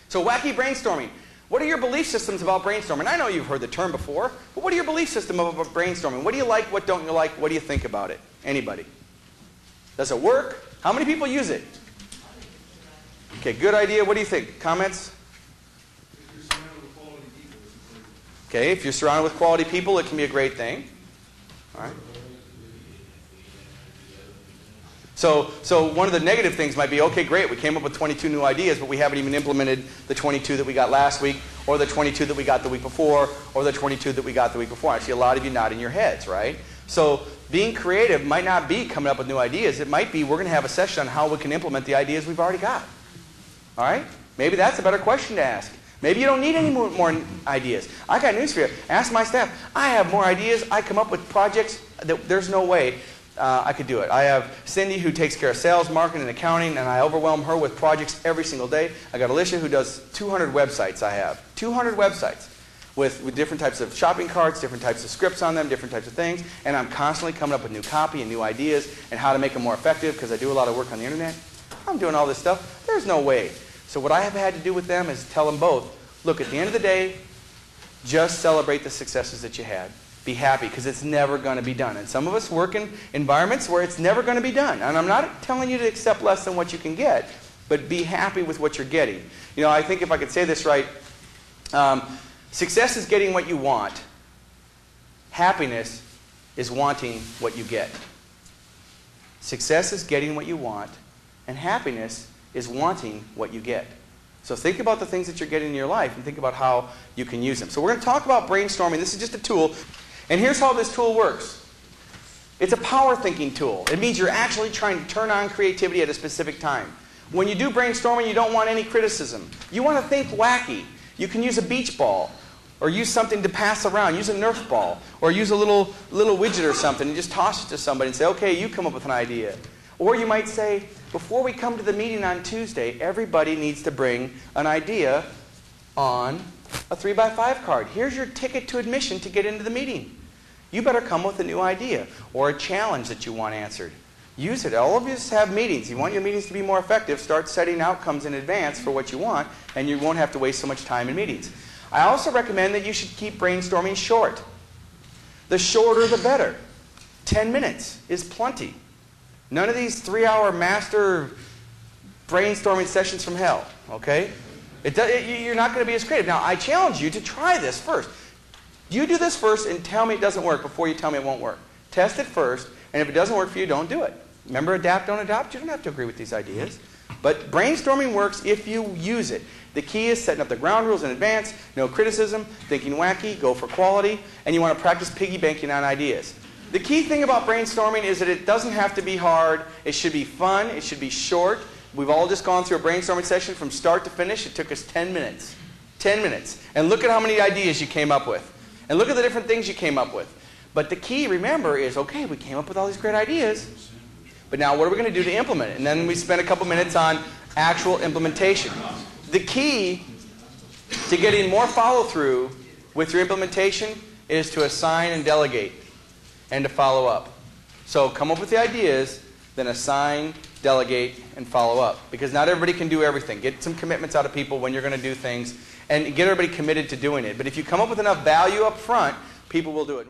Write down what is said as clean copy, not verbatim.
So wacky brainstorming. What are your belief systems about brainstorming? I know you've heard the term before, but what are your belief systems about brainstorming? What do you like? What don't you like? What do you think about it? Anybody? Does it work? How many people use it? Okay, good idea. What do you think? Comments? Okay, if you're surrounded with quality people, it can be a great thing. All right. So one of the negative things might be, okay, great, we came up with 22 new ideas, but we haven't even implemented the 22 that we got last week, or the 22 that we got the week before, or the 22 that we got the week before. I see a lot of you nodding your heads, right? So being creative might not be coming up with new ideas. It might be we're going to have a session on how we can implement the ideas we've already got. All right? Maybe that's a better question to ask. Maybe you don't need any more ideas. I got news for you. Ask my staff. I have more ideas. I come up with projects that there's no way I could do it. I have Cindy who takes care of sales, marketing, and accounting, and I overwhelm her with projects every single day. I got Alicia who does 200 websites I have. 200 websites with different types of shopping carts, different types of scripts on them, different types of things, and I'm constantly coming up with new copy and new ideas and how to make them more effective because I do a lot of work on the internet. I'm doing all this stuff. There's no way. So what I have had to do with them is tell them both, look, at the end of the day, just celebrate the successes that you had. Be happy, because it's never going to be done. And some of us work in environments where it's never going to be done. And I'm not telling you to accept less than what you can get, but be happy with what you're getting. You know, I think if I could say this right, success is getting what you want. Happiness is wanting what you get. Success is getting what you want, and happiness is wanting what you get. So think about the things that you're getting in your life and think about how you can use them. So we're going to talk about brainstorming. This is just a tool. And here's how this tool works. It's a power thinking tool. It means you're actually trying to turn on creativity at a specific time. When you do brainstorming, you don't want any criticism. You want to think wacky. You can use a beach ball, or use something to pass around. Use a Nerf ball, or use a little widget or something and just toss it to somebody and say, okay, you come up with an idea. Or you might say, before we come to the meeting on Tuesday, everybody needs to bring an idea on a 3x5 card. Here's your ticket to admission to get into the meeting. You better come with a new idea or a challenge that you want answered. Use it. All of you have meetings. You want your meetings to be more effective. Start setting outcomes in advance for what you want, and you won't have to waste so much time in meetings. I also recommend that you should keep brainstorming short. The shorter, the better. 10 minutes is plenty. None of these 3-hour master brainstorming sessions from hell, okay? You're not going to be as creative. Now, I challenge you to try this first. You do this first and tell me it doesn't work before you tell me it won't work. Test it first, and if it doesn't work for you, don't do it. Remember, adapt, don't adopt? You don't have to agree with these ideas. But brainstorming works if you use it. The key is setting up the ground rules in advance, no criticism, thinking wacky, go for quality, and you want to practice piggy banking on ideas. The key thing about brainstorming is that it doesn't have to be hard. It should be fun. It should be short. We've all just gone through a brainstorming session from start to finish. It took us 10 minutes. 10 minutes. And look at how many ideas you came up with. And look at the different things you came up with. But the key, remember, is, okay, we came up with all these great ideas, but now what are we going to do to implement it? And then we spend a couple minutes on actual implementation. The key to getting more follow-through with your implementation is to assign and delegate and to follow up. So come up with the ideas, then assign, delegate, and follow up. Because not everybody can do everything. Get some commitments out of people when you're going to do things, and get everybody committed to doing it. But if you come up with enough value up front, people will do it.